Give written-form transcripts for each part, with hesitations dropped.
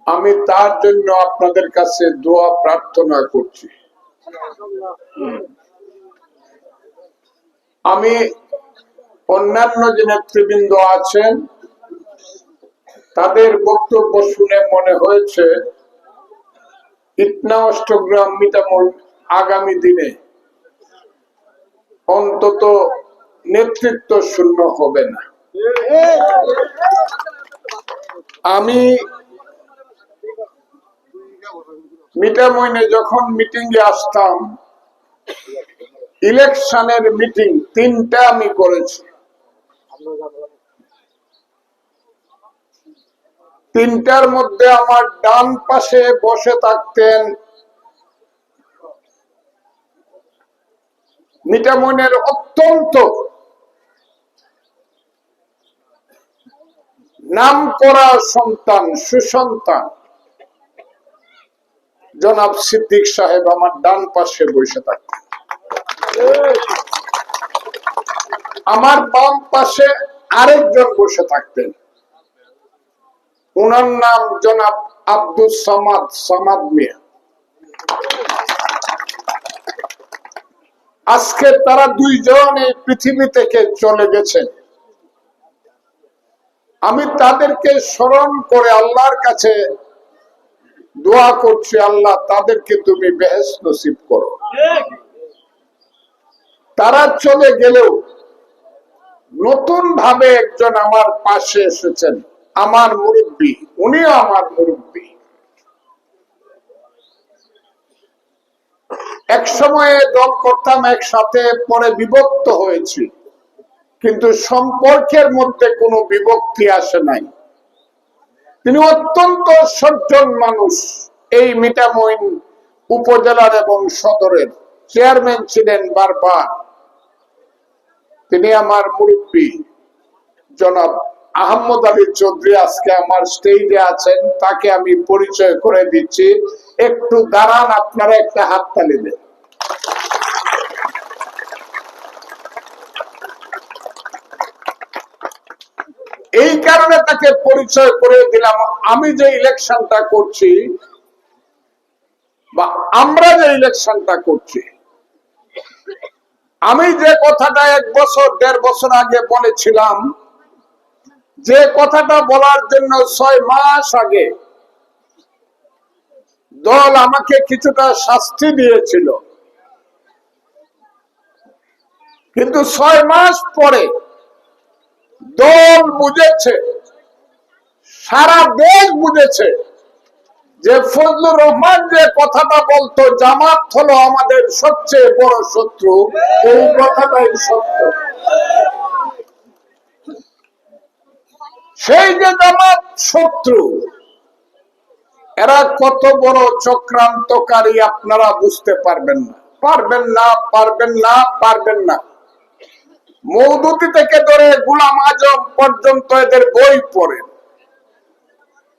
আমি তার জন্য আপনাদের কাছে দোয়া প্রার্থনা করছি। আমি অন্যান্য যে নেতৃবৃন্দ আছেন তাদের বক্তব্য শুনে মনে হয়েছে ইটনা অষ্টগ্রাম মিটামুল আগামী দিনে অন্তত নেতৃত্ব শূন্য হবে না। আমি মিটামইনে যখন মিটিং এ আসতাম, ইলেকশনের মিটিং 3টা আমি করেছি। 3টার মধ্যে আমার ডান পাশে বসে থাকতেন মিটামইনের অত্যন্ত নামকরা সন্তান, সুসন্তান জনাব সিদ্দিক সাহেব আমার ডান পাশে বসে থাকতেন। আমার বাম পাশে আরেকজন বসে থাকতেন, ওনার নাম জনাব আব্দুল সামাদ, সামাদ মিয়া। আজকে তারা দুইজন এই পৃথিবী থেকে চলে গেছেন। আমি তাদেরকে স্মরণ করে আল্লাহর কাছে দোয়া করছি, আল্লাহ তাদেরকে তুমি বেহেশত নসিব করো। তারা চলে গেলেও নতুন ভাবে একজন আমার পাশে এসেছেন, আমার মুরব্বী, উনিও আমার মুরব্বী। এক সময়ে দল করতাম একসাথে, পরে বিভক্ত হয়েছি, কিন্তু সম্পর্কের মধ্যে কোনো বিভক্তি আসে নাই। তিনি অত্যন্ত সজ্জন মানুষ, এই মিটামইন উপজেলার এবং সদরের চেয়ারম্যান ছিলেন বারবার। তিনি আমার মুরব্বী জনাব আহমদ আলী চৌধুরী আজকে আমার স্টেজে আছেন, তাকে আমি পরিচয় করে দিচ্ছি। একটু দাঁড়ান, আপনারা একটা হাততালি দেন। এই কারণে তাকে পরিচয় করে দিলাম। আমি যে ইলেকশনটা করছি বা আমরা যে ইলেকশনটা করছি, আমি যে কথাটা 1 বছর 1.5 বছর আগে বলেছিলাম, যে কথাটা বলার জন্য 6 মাস আগে দল আমাকে কিছুটা শাস্তি দিয়েছিল, কিন্তু 6 মাস পরে দল বুঝেছে, সারা দেশ বুঝেছে যে ফজলুর রহমান যে কথাটা বলতো জামাত হলো আমাদের সবচেয়ে বড় শত্রু, এই কথাটাই সত্য। সেই যে জামাত শত্রু, এরা কত বড় চক্রান্তকারী আপনারা বুঝতে পারবেন না, পারবেন না, পারবেন না, পারবেন না। মওদুদি থেকে ধরে গোলাম আজম পর্যন্ত এদের বই পড়েন।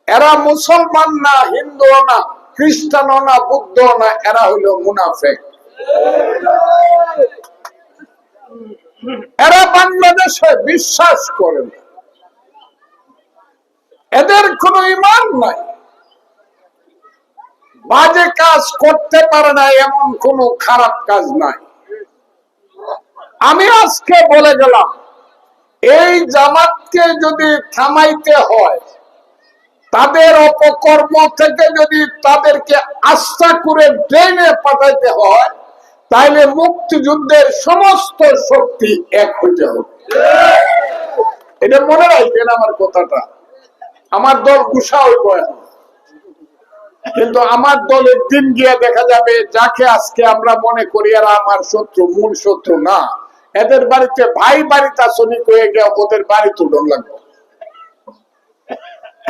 এরা মুসলমান না, হিন্দু না, খ্রিস্টান না, বুদ্ধ না, এরা হইল মুনাফিক। এরা বাংলাদেশে বিশ্বাস করে না, এদের কোনো ঈমান নাই, বাজে কাজ করতে পারে না এমন কোনো খারাপ কাজ নাই। আমি আজকে বলে গেলাম, এই জামাতকে যদি থামাইতে হয়, তাদের অপকর্ম থেকে যদি তাদেরকে আস্থা করে ট্রেনে পাঠাইতে হয়, তাইলে মুক্তিযুদ্ধের সমস্ত শক্তি এক হইতে হবে। এটা মনে রাখবেন আমার কথাটা। আমার দল গুসা হইব এখন, কিন্তু আমার দলের দিন গিয়ে দেখা যাবে যাকে আজকে আমরা মনে করি এরা আমার শত্রু, মূল শত্রু না, এদের বাড়িতে ভাই বাড়িতে শ্রমিক হয়ে গিয়ে ওদের বাড়ি তুলন লাগবে।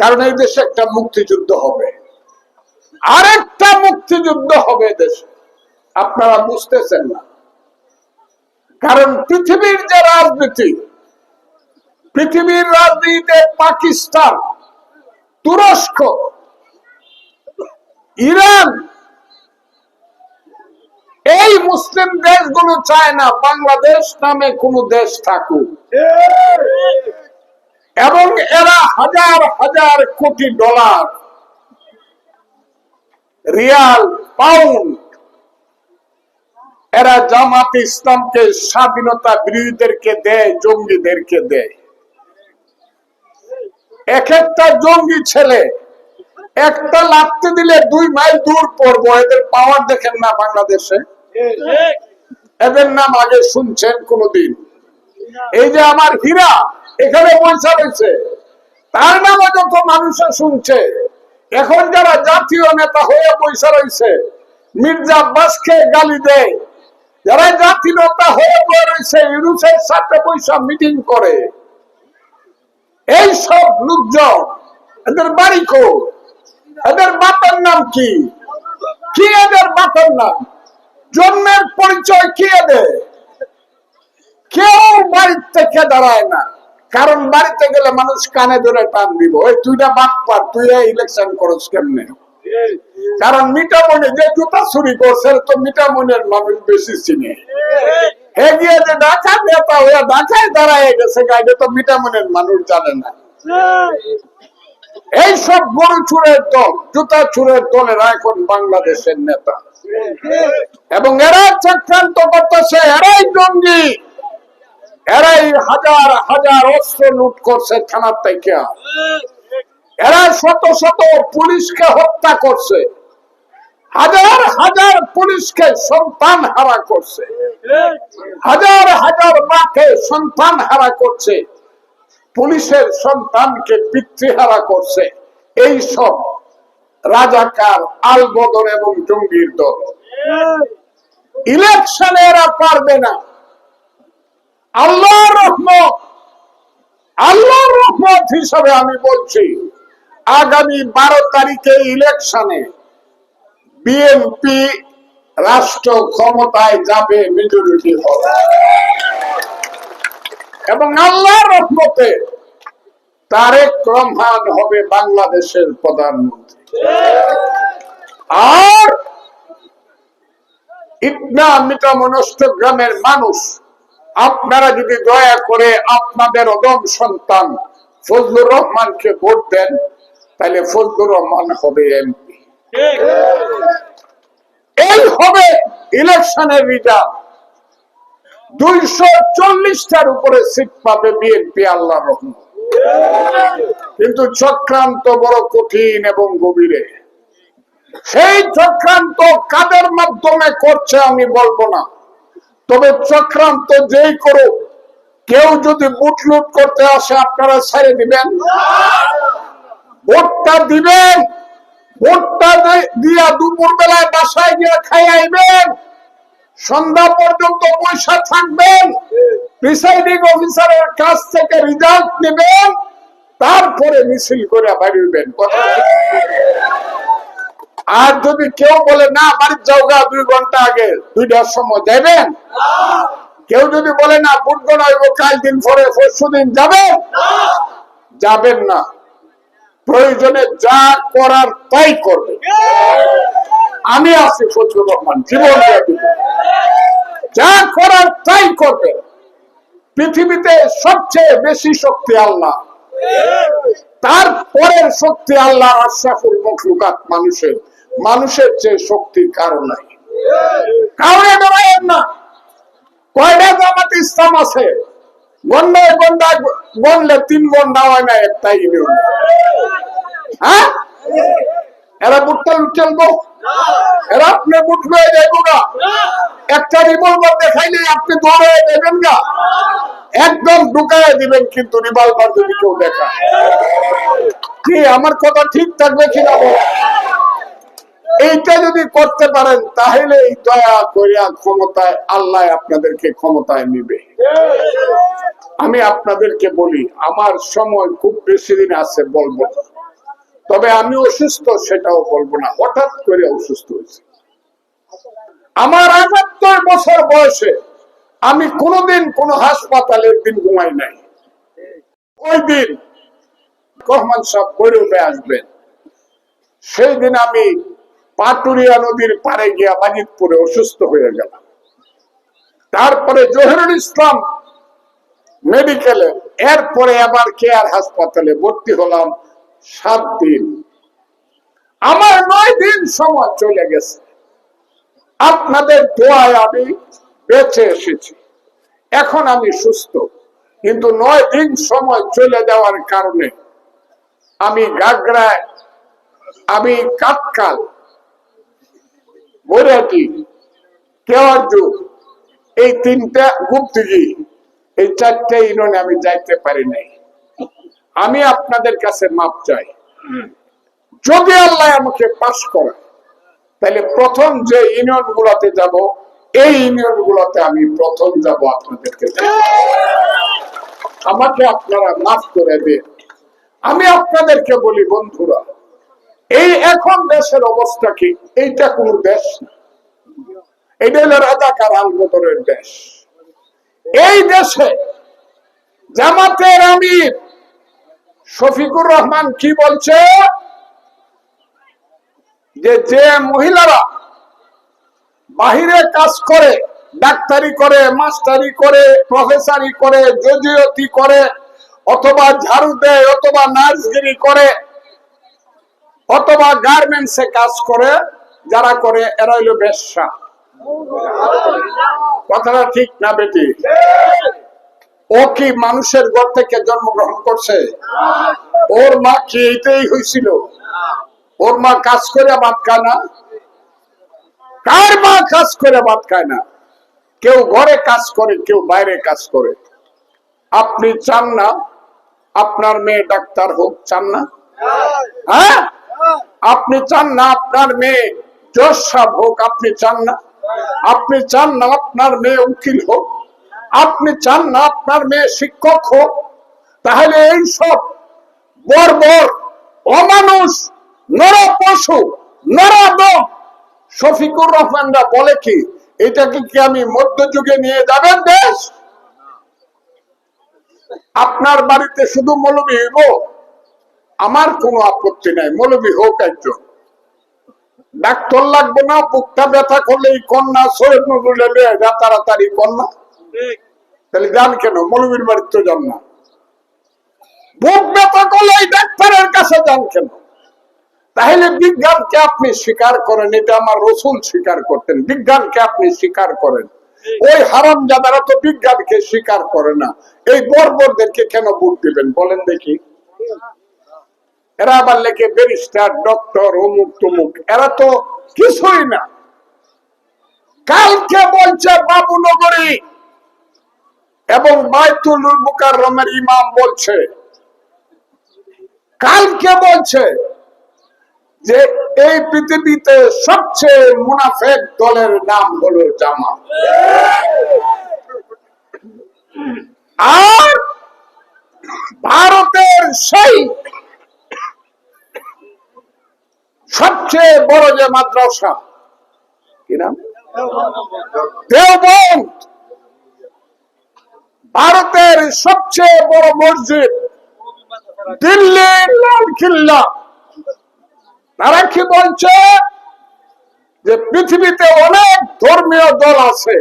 কারণ এই দেশে একটা মুক্তিযুদ্ধ হবে, আরেকটা মুক্তিযুদ্ধ হবে দেশে, আপনারা বুঝতেছেন না। কারণ পৃথিবীর যে রাজনীতি, পৃথিবীর রাজনীতিতে পাকিস্তান, তুরস্ক, ইরান, এই মুসলিম দেশগুলো চায় না বাংলাদেশ নামে কোন দেশ থাকুক, এবং এরা হাজার হাজার কোটি ডলার রিয়াল, পাউন্ড, এরা জামাত ইসলামকে, স্বাধীনতা বিরোধীদেরকে দেয়, জঙ্গিদেরকে দেয়। এক একটা জঙ্গি ছেলে একটা লাথি দিলে 2 মাইল দূর পড়বো। এদের পাওয়ার দেখেন না বাংলাদেশে? এদের নাম আগে শুনছেন কোনদিন? এই যে আমার হীরা এখানে পয়সা রয়েছে, তার নামে যত মানুষে শুনছে। এখন যারা জাতীয় নেতা হয়ে পয়সা রয়েছে, মির্জা আব্বাসকে গালি দেয়, যারা জাতীয় নেতা হয়ে রয়েছে, ইউনুসের সাথে পয়সা মিটিং করে, এই সব লোকজন, এদের বাড়ি কো, এদের বাপের নাম কি? কি এদের বাপের নাম? জন্মের পরিচয় কি এদের? কেউ বাড়ির থেকে দাঁড়ায় না, কারণ বাড়িতে গেলে মানুষ কানে ধরে টান দিব, ওই তুইটা বাপ পার, তুই ইলেকশন করস কেমনে? কারণ মিঠামণি যে জুতা চুরি করছে তো মিঠামণির মানুষ বেশি চিনে। এগিয়ে যে ঢাকা নেতা হয়ে ঢাকায় দাঁড়ায় গেছে, গাইডে তো মিঠামণির মানুষ জানে না। এই সব গরু চুরের দল, জুতা চুরের দলেরা এখন বাংলাদেশের নেতা, এবং এরা চক্রান্ত করতেছে, এরাই জঙ্গি, এরাই হাজার হাজার অস্ত্র লুট করছে থানার থেকে, এরা শত শত পুলিশকে হত্যা করছে, হাজার হাজার পুলিশকে সন্তান হারা করছে, হাজার হাজার মাকে সন্তান হারা করছে, পুলিশের সন্তানকে পিতৃহারা করছে। এই সব রাজাকার, আলবদর এবং জঙ্গির দল। ইলেকশনে এরা পারবে না। আল্লাহর রহমত, আল্লাহর রহমত হিসাবে আমি বলছি, আগামী 12 তারিখে ইলেকশনে বিএনপি রাষ্ট্র ক্ষমতায় যাবে, মেজরিটি হবে, এবং আল্লাহর রহমতে তারেক রহমান হবে বাংলাদেশের প্রধানমন্ত্রী। আর ইটনা মিঠামনস্ত গ্রামের মানুষ, আপনারা যদি দয়া করে আপনাদের অদম সন্তান ফজলুর রহমানকে ভোট দেন, তাহলে ফজলুর রহমান হবে এমপি। এই হবে ইলেকশনের রেজাল্ট। 240টার উপরে সিট পাবে বিএনপি, আল্লাহর রহমত। কিন্তু চক্রান্ত বড় কঠিন এবং গভীরে। সেই চক্রান্ত কাদের মাধ্যমে করছে আমি বলবো না, তবে চক্রান্ত যেই করুক, কেউ যদি বুট লুট করতে আসে আপনারা ছেড়ে দিবেন? ভোটটা দিবেন, ভোটটা দিয়া দুপুর বেলায় বাসায় গিয়ে খাই আইবেন, সন্ধ্যা পর্যন্ত পয়সা থাকবেন, প্রিসাইডিং অফিসারের কাছ থেকে রেজাল্ট নেবেন, তারপরে মিছিল করে বাড়িবেন। আর যদি কেউ বলে না বাড়ির যাওগা 2 ঘন্টা আগে, 2টার সময় যাবেন? কেউ যদি বলে না ভোট গণাইব কাল দিন পরে, পরশু দিন যাবেন? যাবেন না। প্রয়োজনে যা করার তাই করবে। আমি আছি ফজলুর রহমান, জীবন যা করার তাই করবে। পৃথিবীতে সবচেয়ে বেশি শক্তি আল্লাহ, তারপরের শক্তি আল্লাহ আশরাফুল মখলুকাত মানুষের। মানুষের চেয়ে শক্তির কারণ নাই। কারণে দাঁড়ায়েন না। কয়টা জামাত ইসলাম আছে? গন্ডায় গন্ডায় গনলে 3 গন্ডা হয় না একটা ইউনিয়ন। হ্যাঁ, এরা বুটটা লুটেলবো, এরা আপনি বুট লয়ে যাইব গা, একটা রিভলভার দেখাইলে আপনি দৌড়ে দেবেন গা, একদম ঢুকায় দিবেন। কিন্তু রিভলভার যদি কেউ দেখায়, কি আমার কথা ঠিক থাকবে কিনা? এইটা যদি করতে পারেন, তাহলে এই দয়া করিয়া ক্ষমতায় আল্লাহ আপনাদেরকে ক্ষমতায় নিবে। আমি আপনাদেরকে বলি, আমার সময় খুব বেশি দিন আছে বলবো, তবে আমি অসুস্থ সেটাও বলবো না। হঠাৎ করে অসুস্থ হয়েছে। আমার ৭৮ বছর বয়সে আমি কোনোদিন কোন হাসপাতালে একদিন ঘুমাই নাই। ওই দিন রহমান সাহেব ভৈরবে আসবেন, সেই দিন আমি পাটুরিয়া নদীর পাড়ে গিয়া বাজিতপুরে অসুস্থ হয়ে গেলাম। তারপরে জহিরুল ইসলাম মেডিকেলে, এরপরে আবার কেয়ার হাসপাতালে ভর্তি হলাম 7 দিন। আমার 9 দিন সময় চলে গেছে, আপনাদের দোয়ায় আমি বেঁচে এসেছি, এখন আমি সুস্থ। কিন্তু 9 দিন সময় চলে যাওয়ার কারণে আমি গাগরায়, আমি কাতকাল, বৈরাটি, কেওয়ারজু, এই 3টা গুপ্তগি, এই 4টে ইউনিয়নে আমি যাইতে পারি নাই। আমি আপনাদের কাছে মাপ চাই, যদি আল্লাহ আমাকে পাস করে তাহলে প্রথম যে ইউনিয়ন গুলাতে যাব, এই ইউনিয়ন গুলাতে আমি প্রথম যাব আপনাদেরকে। আমাকে আপনারা মাফ করে দেন। আমি আপনাদেরকে বলি বন্ধুরা, এই এখন দেশের অবস্থা কি? এইটা কোন দেশ না, এটা হলো রাজাকার আলবদরের দেশ। এই দেশে জামাতের আমির শফিকুর রহমান কি বলছে, যে মহিলারা বাহিরে কাজ করে, ডাক্তারি করে, মাস্টারি করে, প্রফেসরি করে, জজিয়তি করে, অথবা ঝাড়ু দেয়, অথবা নার্সগিরি করে, অথবা গার্মেন্টসে কাজ করে, যারা করে এরা হইল বেশ্যা। কথাটা ঠিক না বেটি? ও কি মানুষের ঘর থেকে জন্মগ্রহণ করছে? ওর মা কি এইটাই হয়েছিল? ওর মা কাজ করে ভাত খায় না? কার মা কাজ করে ভাত খায় না? কেউ ঘরে কাজ করে, কেউ বাইরে কাজ করে। আপনি চান না আপনার মেয়ে ডাক্তার হোক? চান না? হ্যাঁ, আপনি চান না আপনার মেয়ে জজ সাহেব হোক? আপনি চান না? আপনি চান না আপনার মেয়ে উকিল হোক? আপনি চান না আপনার মেয়ে শিক্ষক হোক? তাহলে এই সব বর্বর, অমানুষ, নরপশু, নরাধম শফিকুর রহমানরা বলে কি, এটাকে কি আমি মধ্যযুগে নিয়ে যাবেন দেশ? আপনার বাড়িতে শুধু মৌলবী হইব, আমার কোনো আপত্তি নাই, মৌলবী হোক একজন। ডাক্তার লাগবে না, বুকটা ব্যথা করলে এই কন্যা সৈয়দ নজরুল তাড়াতাড়ি কন্যা, তাহলে যান কেন? মৌলবীর বাড়িতে যান না। বুক ব্যথা করলে এই ডাক্তারের কাছে যান কেন? তাহলে বিজ্ঞানকে আপনি স্বীকার করেন, এটা আমার রসুল স্বীকার করতেন। বিজ্ঞানকে আপনি স্বীকার করেন, ওই হারামজাদারা তো বিজ্ঞানকে স্বীকার করে না। এই বর্বরদেরকে কেন ভোট দিবেন বলেন দেখি? এরা আবার লেখে ব্যারিস্টার, ডক্টর, অমুক তমুক, এরা তো কিছুই না। কালকে বলছে বাবুনগরী এবং বাইতুল মুকাররমের ইমাম বলছে, কালকে বলছে যে এই পৃথিবীতে সবচেয়ে মুনাফেক দলের নাম হলো জামাত। আর ভারতের সেই সবচেয়ে বড় যে মাদ্রাসা, কি নাম? দেওবন্দ। ভারতের সবচেয়ে বড় মসজিদ দিল্লির লালকিল্লা। তারা কি বলছে যে পৃথিবীতে অনেক ধর্মীয় দল আছে,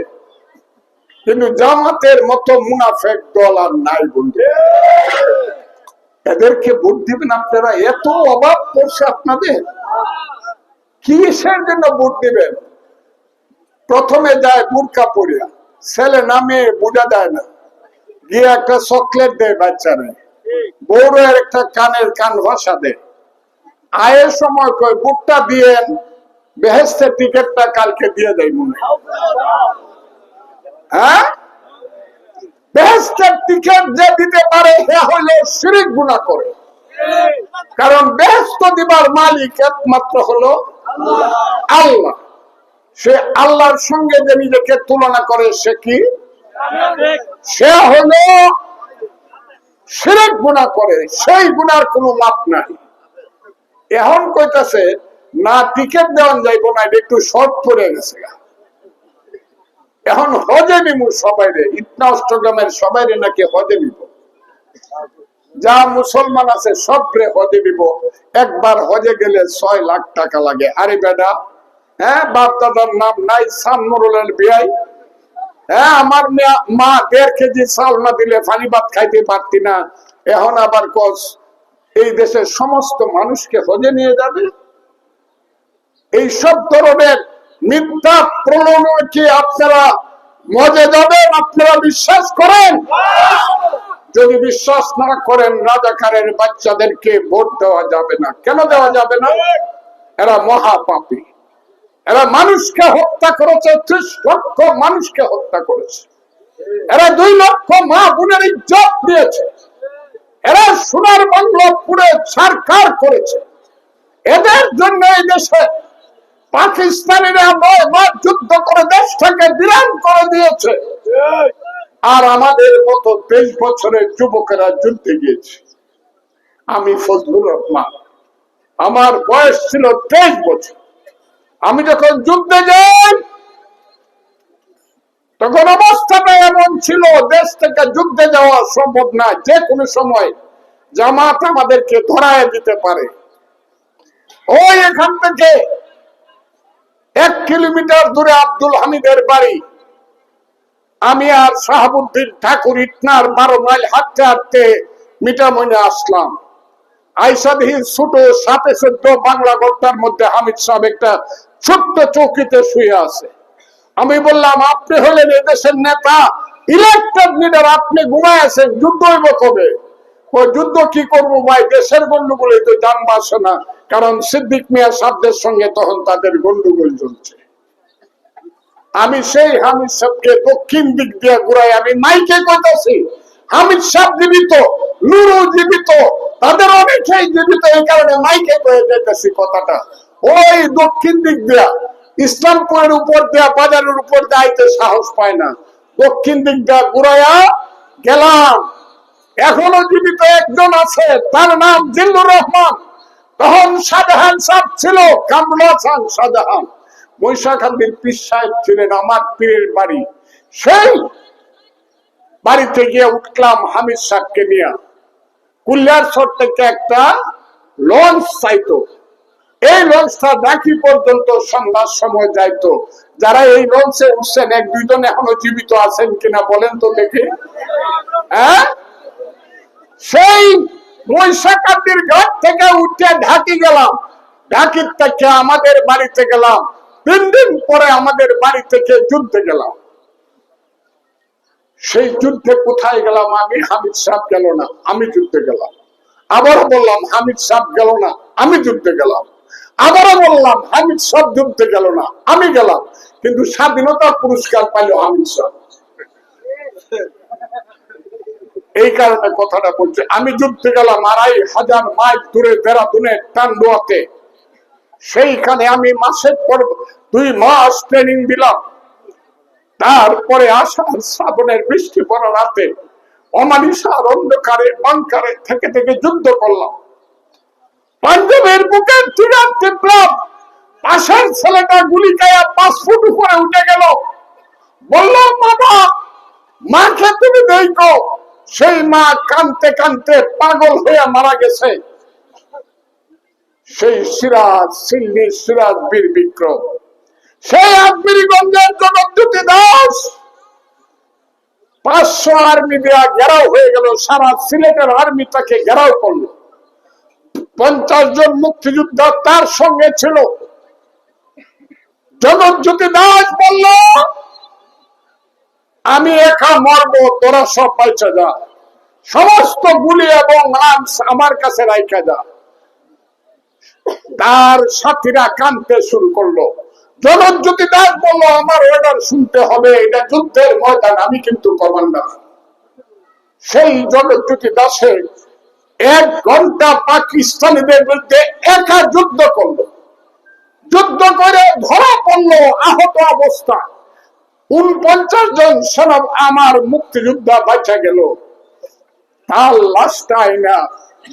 কিন্তু জামাতের মতো মুনাফেক দল আর নাই বন্ধু। এদেরকে ভোট দিবেন আপনারা? এত অভাব করছে আপনাদের, কিসের জন্য ভোট দিবেন? প্রথমে যায় বুরকা পরিয়া, ছেলে নামে বোঝা যায় না, গিয়ে একটা চকলেট দেয় বাচ্চারা, বউরের একটা কানের কান ভাষা দেয়, আয়ের সময় কয় বুকটা দিয়েন, বেহেশতের টিকিটটা কালকে দিয়ে দেয় মনে। হ্যাঁ, বেহেশতের টিকিট যে দিতে পারে সে হইলে শিরক গুনাহ করে, কারণ বেহেশত দিবার মালিক একমাত্র হলো আল্লাহ। সে আল্লাহর সঙ্গে যে নিজেকে তুলনা করে সে কি? সে হলো শিরক গুনাহ করে, সেই গুনার কোনো মাপ নাই। এখন কইতাছে না টিকিট দেওয়া যাইব না, এটা একটু শর্ট পড়ে গেছে। এখন হজে নিব সবাইরে, ইটনা অষ্টগ্রামের সবাইরে নাকি হজে নিব, যা মুসলমান আছে সবরে হজে নিব। একবার হজে গেলে 6 লাখ টাকা লাগে। আরে বেটা, হ্যাঁ, বাপ দাদার নাম নাই, সানমুরুলের বিয়াই, হ্যাঁ, আমার মা 1.5 কেজি চাল না দিলে পানি ভাত খাইতে পারতি না, এখন আবার কস এই দেশের সমস্ত মানুষকে হজে নিয়ে যাবে। এইসব ধরনের মিথ্যা প্রলোভনে কি আপনারা মজে যাবেন? আপনারা বিশ্বাস করেন? যদি বিশ্বাস না করেন, রাজাকারের বাচ্চাদেরকে ভোট দেওয়া যাবে না। কেন দেওয়া যাবে না? এরা মহাপাপী। এরা মানুষকে হত্যা করেছে, 30 লক্ষ মানুষকে হত্যা করেছে। এরা 2 লক্ষ মা বোনের ইজ্জত দিয়েছে। এরা সোনার বাংলা পুড়ে ছারখার করেছে। এদের জন্য এই দেশে পাকিস্তানিরা 9 মাস যুদ্ধ করে দেশটাকে বিরান করে দিয়েছে। আর আমাদের মতো 23 বছরের যুবকেরা যুদ্ধে গিয়েছে। আমি ফজলুর রহমান, আমার বয়স ছিল 23 বছর। আমি যখন যুদ্ধে যাই তখন অবস্থাটা এমন ছিল, দেশ থেকে যুদ্ধে যাওয়া সম্ভব না। যে কোনো সময় জামাত আমাদেরকে ধরায় দিতে পারে। ওই এখান থেকে 1 কিলোমিটার দূরে আব্দুল হামিদের বাড়ি। আমি আর শাহাবুদ্দিন ঠাকুর ইটনার 12 মাইল হাঁটতে হাঁটতে মিটামইনে আসলাম। আইসা দেখি ছোট 7-14 বাংলা গদ্দার মধ্যে হামিদ সাহেব একটা ছোট্ট চৌকিতে শুয়ে আছে। আমি বললাম, আপনি হলেন এদেশের নেতা, ইলেকটেড লিডার, আপনি ঘুমায় আছেন, যুদ্ধ হইব কবে? ওই যুদ্ধ কি করবো ভাই, দেশের গন্ডগোলে তো যান বাসে না। কারণ সিদ্দিক মিয়া সাহেবদের সঙ্গে তখন তাদের গন্ডগোল চলছে। আমি সেই হামিদ সাহেবকে দক্ষিণ দিক দিয়ে ঘুরাই আমি মাইকে কইতাছি, হামিদ সাহেব জীবিত, নুরু জীবিত, তাদের অনেকেই জীবিত, এই কারণে মাইকে কয়ে যেতেছি কথাটা। ওই দক্ষিণ দিক দিয়া ইসলামপুরের উপর দিয়া বাজারের উপর যাইতে সাহস পায় না, দক্ষিণ দিক দিয়া ঘুরাইয়া গেলাম। এখনো জীবিত একজন আছে, তার নাম জিল্লুর রহমান। তখন শাহজাহান সাহেব ছিল, কামরুল হাসান শাহজাহান। মহিষাখালীর পীর সাহেব ছিলেন আমার পীরের বাড়ি। সেই বাড়িতে গিয়ে উঠলাম হামিদ সাহেবকে নিয়ে। কুলিয়ারচর থেকে একটা লঞ্চ চাইতো। এই লঞ্চটা ডাকি পর্যন্ত সন্ধ্যার সময় যাইতো। যারা এই লঞ্চে উঠছেন 1-2 জন এখনো জীবিত আছেন কিনা বলেন তো দেখি। হ্যাঁ, সেই মহিষাখালীর ঘাট থেকে উঠে ঢাকি গেলাম। ঢাকির থেকে আমাদের বাড়িতে গেলাম। 3 দিন পরে আমাদের বাড়ি থেকে যুদ্ধে গেলাম। সেই যুদ্ধে কোথায় গেলাম আমি? হামিদ সাহেব গেল না, আমি যুদ্ধে গেলাম। আবারও বললাম, হামিদ সাহেব গেল না, আমি যুদ্ধে গেলাম। আবারও বললাম, হামিদ সাহেব যুদ্ধে গেল না, আমি গেলাম। কিন্তু স্বাধীনতার পুরস্কার পাইল হামিদ সাহেব। এই কারণে কথাটা বলছে, আমি যুদ্ধে গেলাম 2500 মাইল দূরে দেরাদুনের টান্ডুয়াতে। সেইখানে আমি মাসের পর 2 মাস ট্রেনিং দিলাম। তারপরে আষাঢ় শ্রাবণের বৃষ্টি পড়া রাতে অমানিসার অন্ধকারে বাংকারে থেকে থেকে যুদ্ধ করলাম। পাঞ্জাবের বুকে টিরার টিপলাম। পাশের ছেলেটা গুলি খাইয়া 5 ফুট উপরে উঠে গেল। বললাম, বাবা, মাকে তুমি দেখো। সেই মা কানতে কানতে পাগল হয়ে মারা গেছে। সেই সিরাজ সিল্লি সিরাজ বীর বিক্রম, সেই আজমিরগঞ্জের জগৎজ্যোতি দাস 500 আর্মি দেয়া ঘেরাও হয়ে গেল। সারা সিলেটের আর্মি তাকে ঘেরাও করলো। 50 জন মুক্তিযোদ্ধা তার সঙ্গে ছিল। জগৎজ্যোতি দাস বলল, আমি একা মরবো, তোরা সব বাইচা যা, সমস্ত গুলি এবং আর্মস আমার কাছে রাইখা যা। তার সাথীরা কাঁদতে শুরু করলো। জগৎজ্যোতি দাস বলল, আমার অর্ডার শুনতে হবে, এটা যুদ্ধের ময়দান, আমি কিন্তু কমান্ডার। সেই জগৎজ্যোতি দাসের 1 ঘন্টা পাকিস্তানিদের বিরুদ্ধে একা যুদ্ধ করলো। যুদ্ধ করে ধরা পড়লো আহত অবস্থা। 49 জন সনব আমার মুক্তিযোদ্ধা বাঁচা গেল। তার লাশটা আইনা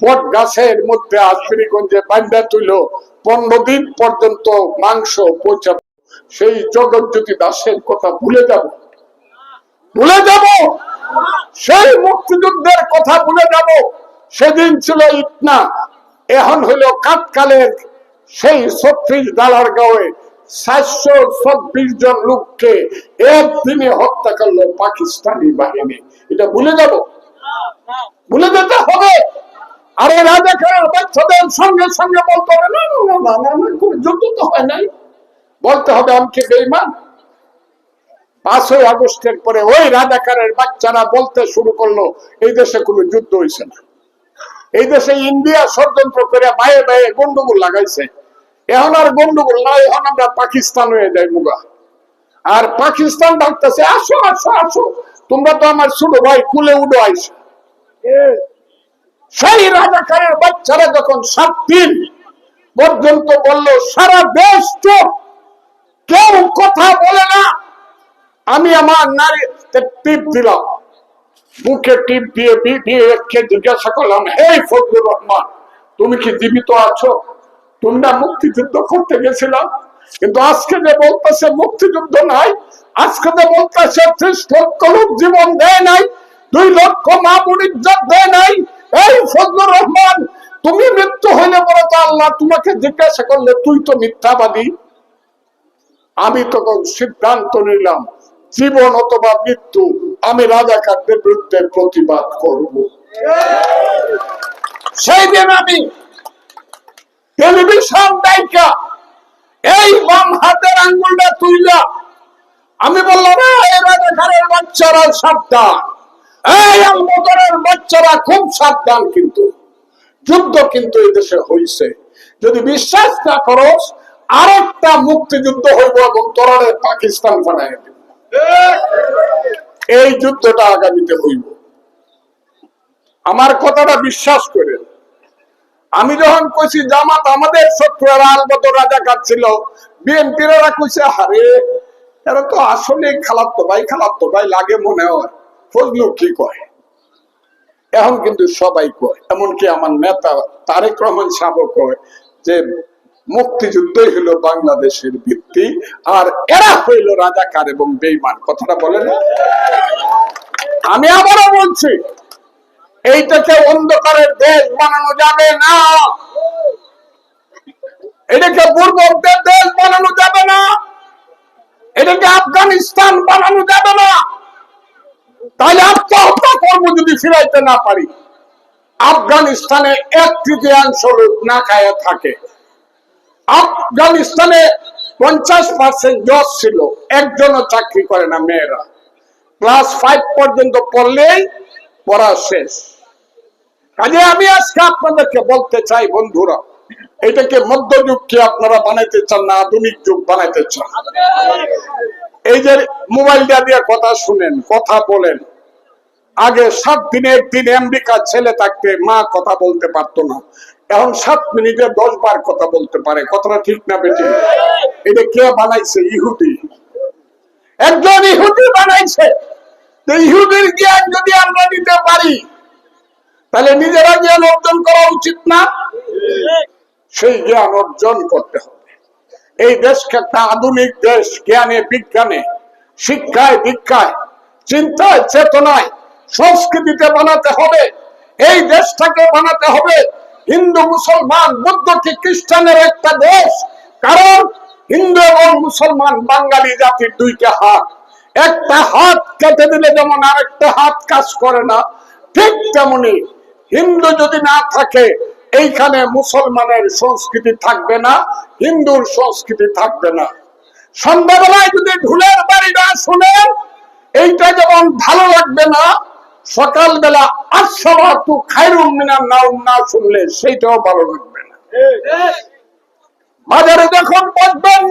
বট গাছের মধ্যে আজমিরগঞ্জে বান্ধা তুইল। 15 দিন পর্যন্ত মাংস পৌঁছাবো। সেই জগৎজ্যোতি দাসের কথা ভুলে যাব? ভুলে যাব? সেই মুক্তিযুদ্ধের কথা ভুলে যাব? সেদিন ছিল ইটনা, এখন হইল কাতকালের সেই 36 ডালার গাঁয়ে 426 জন লোককে একদিনে হত্যা করলো পাকিস্তানি বাহিনী। এটা ভুলে যাব? ভুলে যেতে হবে? আর এই রাজাকারের বাচ্চাদের সঙ্গে সঙ্গে বলতে হবে না না না না না কোনো যুদ্ধ তো হয় নাই, বলতে হবে আমি কি বেঈমান। 5ই আগস্টের পরে ওই রাজাকারের বাচ্চারা বলতে শুরু করলো এই দেশে কোনো যুদ্ধ হয়েছে না, এই দেশে ইন্ডিয়া ষড়যন্ত্র করে বায়ে বায়ে গন্ডগোল লাগাইছে, এখন আর গন্ডগোল না, এখন আমরা পাকিস্তান হয়ে যাই মুগা। আর পাকিস্তান ডাকতেছে আসো আসো আসো, তোমরা তো আমার ছোট ভাই, কুলে উঠো আইসো। সেই রাজাকারের বাচ্চারা যখন 7 দিন পর্যন্ত বললো সারা দেশ চুপ, কেউ কথা বলে না, আমি আমার নারী টিপ দিলাম, বুকে টিপ দিয়ে বিপিএফকে জিজ্ঞাসা করলাম, হে ফজলুর রহমান তুমি কি জীবিত আছো? তুমি না মুক্তিযুদ্ধ করতে গেছিলাম, কিন্তু আজকে যে বলতেছে মুক্তিযুদ্ধ নাই, আজকে যে বলতেছে 30 লক্ষ লোক জীবন দেয় নাই, 2 লক্ষ মা বোন ইজ্জত দেয় নাই, এই ফজলুর রহমান তুমি মৃত্যু হইলে পরে তো আল্লাহ তোমাকে জিজ্ঞাসা করলে তুই তো মিথ্যাবাদী। আমি তখন সিদ্ধান্ত নিলাম জীবন অথবা মৃত্যু, আমি রাজাকারদের বিরুদ্ধে প্রতিবাদ করব। সেই দিন আমি টেলিভিশন দায়িকা এই বাম হাতের আঙ্গুলটা তুইলা আমি বললাম এই রাজাকারের বাচ্চারা সাবধান, এই আলবদরের বাচ্চারা খুব সাবধান, কিন্তু যুদ্ধ কিন্তু এই দেশে হইছে, যদি বিশ্বাস না করো আরেকটা মুক্তিযুদ্ধ হইব এবং তোরারে পাকিস্তান বানায় দেব। এই যুদ্ধটা আগামীতে হইব, আমার কথাটা বিশ্বাস করেন। আমি যখন কইছি জামাত আমাদের শত্রুরা আলবদর রাজাকার ছিল, বিএনপিরা কইছে আরে এরা তো আসলে খালাতো ভাই লাগে মনে হয়, ফজলু কি কয়। এখন কিন্তু সবাই কয়, এমনকি আমার নেতা তারেক রহমান সাহেব কয় যে মুক্তিযুদ্ধই হলো বাংলাদেশের ভিত্তি, আর এরা হইল রাজাকার এবং বেঈমান। কথাটা বলেন। আমি আবারও বলছি এইটাকে অন্ধকারের দেশ বানানো যাবে না, এটাকে বুর্বকদের দেশ বানানো যাবে না, এটাকে আফগানিস্তান বানানো যাবে না। তাহলে আত্মহত্যা করবো যদি ফিরাইতে না পারি। আফগানিস্তানে 1/3 লোক না খায় থাকে, আফগানিস্তানে 50% জজ ছিল, একজনও চাকরি করে না, মেয়েরা ক্লাস 5 পর্যন্ত পড়লেই পড়া শেষ। কাজে আমি আজকে আপনাদেরকে বলতে চাই বন্ধুরা, এটাকে মধ্যযুগ কি আপনারা বানাইতে চান না আধুনিক যুগ বানাইতে চান? এই যে মোবাইলটা দিয়ে কথা শুনেন, কথা বলেন, আগে 7 দিনে একদিন আমেরিকা ছেলে থাকতে মা কথা বলতে পারতো না, এখন 7 মিনিটে 10 বার কথা বলতে পারে। কথাটা ঠিক না বেটি? এটা কে বানাইছে? ইহুদি, একজন ইহুদি বানাইছে। তো ইহুদির জ্ঞান যদি আমরা নিতে পারি তাহলে নিজেরা জ্ঞান অর্জন করা উচিত না? সেই জ্ঞান অর্জন করতে হবে। এই দেশকে একটা আধুনিক দেশ, জ্ঞানে বিজ্ঞানে শিক্ষায় দীক্ষায় চিন্তায় চেতনায় সংস্কৃতিতে বানাতে হবে। এই দেশটাকে বানাতে হবে হিন্দু মুসলমান বৌদ্ধ খ্রিস্টানের একটা দেশ। কারণ হিন্দু এবং মুসলমান বাঙালি জাতির 2টা হাত, একটা হাত কেটে দিলে যেমন আরেকটা হাত কাজ করে না, ঠিক তেমনি হিন্দু যদি না থাকে এইখানে মুসলমানের সংস্কৃতি থাকবে না, হিন্দুর সংস্কৃতি থাকবে না। সন্ধ্যাবেলায় যদি ঢুলের বাড়ি না শুনেন এইটা যেমন ভালো লাগবে না, সকালবেলা আসসালাতু খায়রুম মিনান নাওম না শুনলে সেইটাও ভালো লাগবে না। বাজারে যখন বসবেন,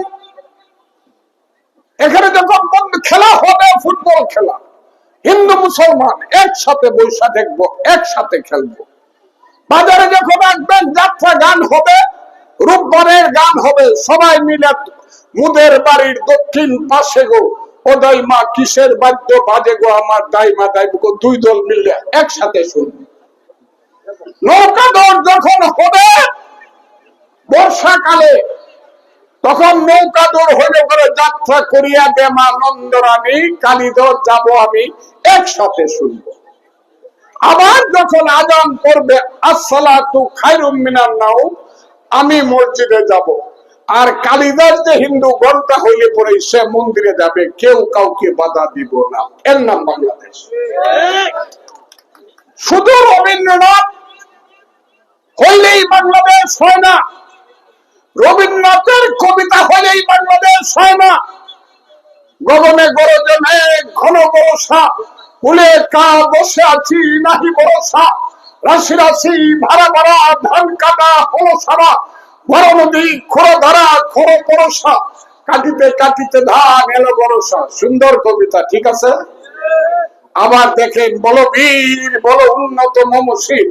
এখানে যখন খেলা হবে, ফুটবল খেলা, হিন্দু মুসলমান একসাথে বৈশা দেখবো, একসাথে খেলবো। বাজারে যখন আসবেন যাত্রা গান হবে, রূপবানের গান হবে, সবাই মিলে মুদের বাড়ির দক্ষিণ পাশে গো ওদাই মা কিসের বাদ্য বাজে গো আমার দাইমা দাইব গো, 2 দল মিলে একসাথে শুনবে। নৌকা দৌড় যখন হবে বর্ষাকালে, তখন নৌকা দৌড় হলে করে যাত্রা করিয়া দে মা নন্দরানী, কালীধর যাব আমি, একসাথে শুনবো। আবার যখন আজান করবে আসসালাতু খায়রুম মিনান নাওম, আমি মসজিদে যাব। আর কালীদাস যে হিন্দু ঘন্টা হইলে পরে সে মন্দিরে যাবে, কেউ কাউকে বাধা দিব না। এর নাম বাংলাদেশ। শুধু রবীন্দ্রনাথ হইলেই বাংলাদেশ হয় না, রবীন্দ্রনাথের কবিতা হইলেই বাংলাদেশ হয় না। গগনে গরজে মেঘ ঘন বর্ষা, কুলে কা বসে আছি নাহি ভরসা, রাশি রাশি ভাড়া ভাড়া ধান কাটা হলো সারা, বড় নদী খোড় ধারা খোড় পরশা, কাটিতে কাটিতে ধান এলো বরসা। সুন্দর কবিতা, ঠিক আছে। আবার দেখেন, বলো বীর বলো উন্নত মমশীর,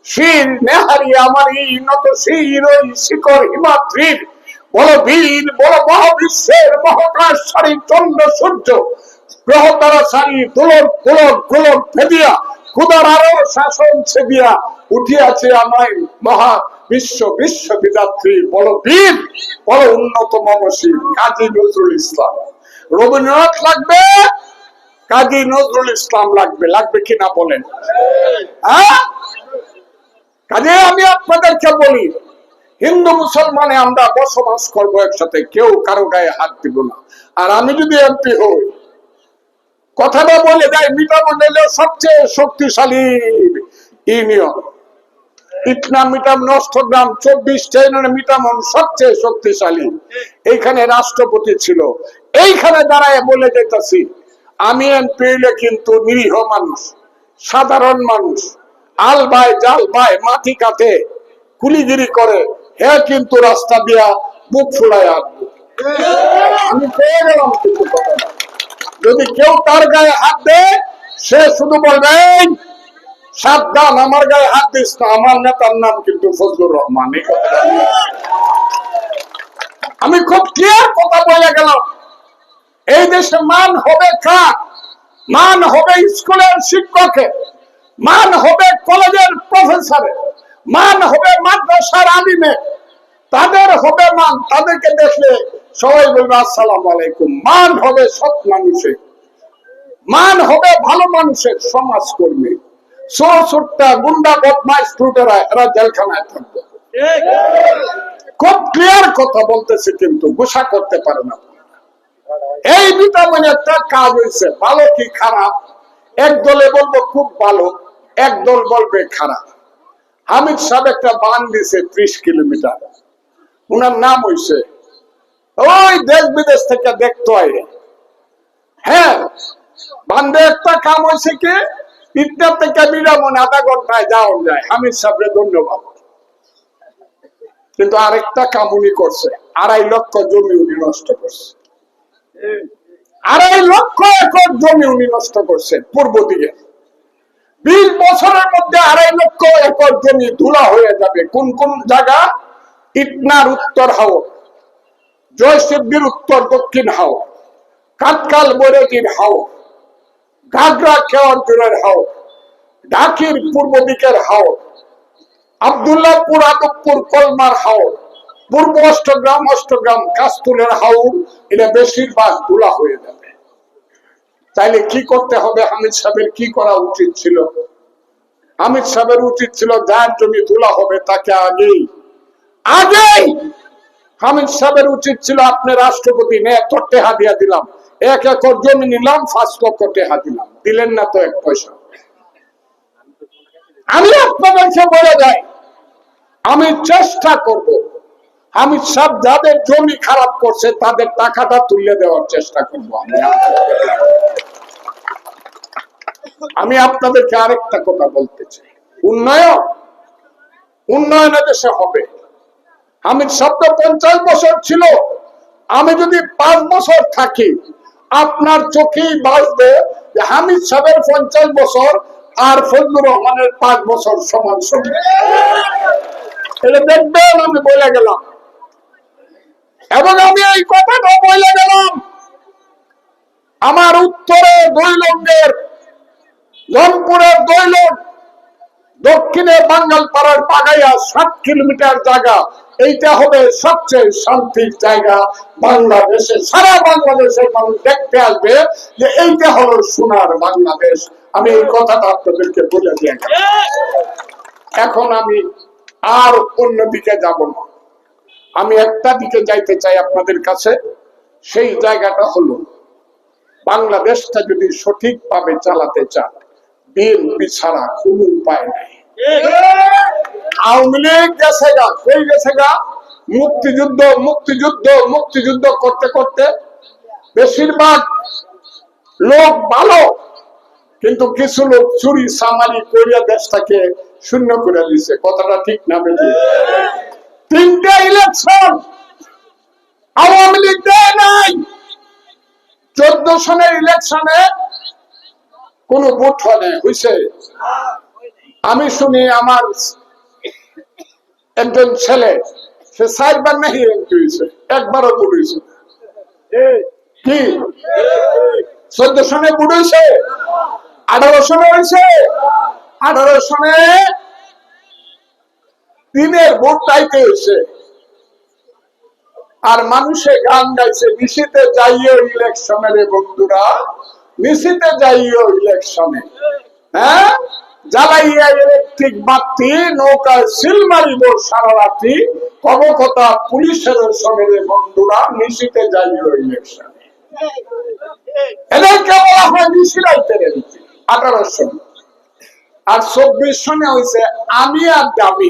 শির নেহারি আমারই নত শির ওই শিখর হিমাদ্রির, বলো বীর বলো মহাবিশ্বের মহাকাশ সারি চন্দ্র সূর্য, গ্রহ তারা সারি দোলক গোলক গোলক ভেদিয়া, খুদার আরো শাসন ছেদিয়া উঠিয়াছে আমায় মহা বিশ্ব বিশ্ববিদাত্রী, বলো বীর বলো উন্নত মমশীর। কাজী নজরুল ইসলাম। রবীন্দ্রনাথ লাগবে, কাজী নজরুল ইসলাম লাগবে, লাগবে কিনা বলেন? হ্যাঁ, কাজে আমি আপনাদেরকে বলি, হিন্দু মুসলমানে আমরা বসবাস করবো একসাথে, কেউ কারো গায়ে হাত দিব না। আর আমি যদি এমপি হই, কথাটা বলে যায়, মিটামন এলো সবচেয়ে শক্তিশালী ইউনিয়ন, ইটনা মিটাম নষ্টগ্রাম 24টা ইউনিয়নে মিটামন সবচেয়ে শক্তিশালী। এইখানে রাষ্ট্রপতি ছিল, এইখানে দাঁড়ায় বলে যেতেছি, আমি এমপি হইলে কিন্তু নিরীহ মানুষ, সাধারণ মানুষ, আল ভাই জাল ভাই মাটি কাটে কুলিগিরি করে, হে কিন্তু রাস্তা দিয়া বুক ফুলায় আসবে। আমি পেয়ে গেলাম কিন্তু কথা। যদি কেউ তার গায়ে হাত দেয়, সে শুধু বলবে সাবধান, আমার গায়ে হাত দিস না, আমার নেতার নাম কিন্তু ফজলুর রহমান। আমি খুব ক্লিয়ার কথা বলে গেলাম। এই দেশে মান হবে কার? মান হবে স্কুলের শিক্ষকের, মান হবে কলেজের প্রফেসরের, মান হবে মাদ্রাসার আলিমে, তাদের হবে মান। তাদেরকে দেখলে সবাই বলবে আসসালামু আলাইকুম। মান হবে সৎ মানুষের, মান হবে ভালো মানুষের, সমাজকর্মী। সোরসুট্টা গুন্ডা বদমাইশ লুটেরা এরা জেলখানায় থাকবে। খুব ক্লিয়ার কথা বলতেছে, কিন্তু গোসা করতে পারে না। এই ভিটামিন একটা কাজ হয়েছে, ভালো কি খারাপ এক দলে বলবো খুব ভালো, এক দল বলবে খারাপ। হামিদ সাহেব একটা বান দিছে 30 কিলোমিটার, উনার নাম হইছে, ওই দেশ বিদেশ থেকে দেখতে হয়। হ্যাঁ, বান্ধে একটা কাম হয়েছে কি, ইটটা থেকে বিরামন আধা ঘন্টায় যাওয়া যায়। হামিদ সাহেবের ধন্যবাদ। কিন্তু আরেকটা কাম উনি করছে, 2.5 লক্ষ জমি উনি নষ্ট করছে। 2.5 লক্ষ একর জমি উনি নষ্ট করছে পূর্ব দিকে। 20 বছরের মধ্যে 2.5 লক্ষ একর জমি ধুলা হয়ে যাবে। কোন কোন জায়গা? ইটনার উত্তর হাও, জয়সিদ্ধির উত্তর দক্ষিণ হাও, কাটকাল বৈরাগীর হাও, ঘাগরা খেওয়ার হাও, ঢাকির পূর্ব দিকের হাও, আব্দুল্লাহপুর আদবপুর কলমার হাও, পূর্ব অষ্টগ্রাম কাস্তুলের হাও, এটা বেশিরভাগ ধুলা হয়ে যাবে। তাইলে কি করতে হবে? হামিদ সাহেবের কি করা উচিত ছিল? হামিদ সাহেবের উচিত ছিল, যার জমি ধুলা হবে তাকে আগেই হামিদ সাহেবের উচিত ছিল, আপনি রাষ্ট্রপতি নে এত টেহা দিয়া দিলাম, 1 একর জমি নিলাম, 5 লক্ষ টেহা দিলাম। দিলেন না তো 1 পয়সা। আমি আপনাদেরকে বলে যাই, আমি চেষ্টা করব, হামিদ সাহেব যাদের জমি খারাপ করছে তাদের টাকাটা তুলে দেওয়ার চেষ্টা করব। আমি আপনাদেরকে আরেকটা কথা বলতে চাই, উন্নয়নের দেশে হবে। হামিদ সাহেব তো 50 বছর ছিল, আমি যদি 5 বছর থাকি, আপনার চোখেই বাঁচবে যে হামিদ সাহেবের 50 বছর আর ফজলুর রহমানের 5 বছর সমান সমান। এটা দেখবেন, আমি বলে গেলাম। এবং আমি এই কথাটা বলে গেলাম, আমার উত্তরে দৈলঙ্গের রংপুরের দৈলন, দক্ষিণে বাঙ্গালপাড়ার বাগাইয়া 7 কিলোমিটার জায়গা, এইটা হবে সবচেয়ে শান্তির জায়গা বাংলাদেশে। সারা বাংলাদেশের মানুষ দেখতে আসবে যে এইটা হলো সোনার বাংলাদেশ। আমি এই কথাটা আপনাদেরকে বলে দিয়ে গেলাম। এখন আমি আর অন্য দিকে যাব না, আমি একটা দিকে যাইতে চাই আপনাদের কাছে। সেই জায়গাটা হলো, বাংলাদেশটা যদি সঠিকভাবে চালাতে চান, বিএনপি ছাড়া কোনো উপায় নাই। আওয়ামী লীগ গেছে গা, কই গেছে গা? মুক্তিযুদ্ধ মুক্তিযুদ্ধ মুক্তিযুদ্ধ করতে করতে বেশিরভাগ লোক ভালো, কিন্তু কিছু লোক চুরি সামারি করিয়া দেশটাকে শূন্য করে দিছে। কথাটা ঠিক না বেশি? 3টে ইলেকশন আওয়ামী লীগ দেয় নাই। 14 সনের ইলেকশনে কোন ভোট হয়েছে? আমি শুনি আমার একজন ছেলে, সে 4বার নাকি এমপি হয়েছে, একবারও ভোট হয়েছে কি? 14 সনে ভোট হয়েছে, 18 সনে হয়েছে। 18 সনে দিনের ভোট চাইতে হয়েছে, আর মানুষে গান গাইছে, নিশিতে যাইও ইলেকশনে রে বন্ধুরা, নিশিতে যাইও ইলেকশনে। হ্যাঁ, জ্বালাইয়া ইলেকট্রিক বাতি, নৌকায় সিল মারিব সারা রাত্রি, কবকতা পুলিশের সঙ্গে রে বন্ধুরা, নিশিতে যাইও ইলেকশনে। এদেরকে বলা হয় নিশিরাইতে রে। 18 সন। আর 24 সনে হয়েছে আমি আর দাবি।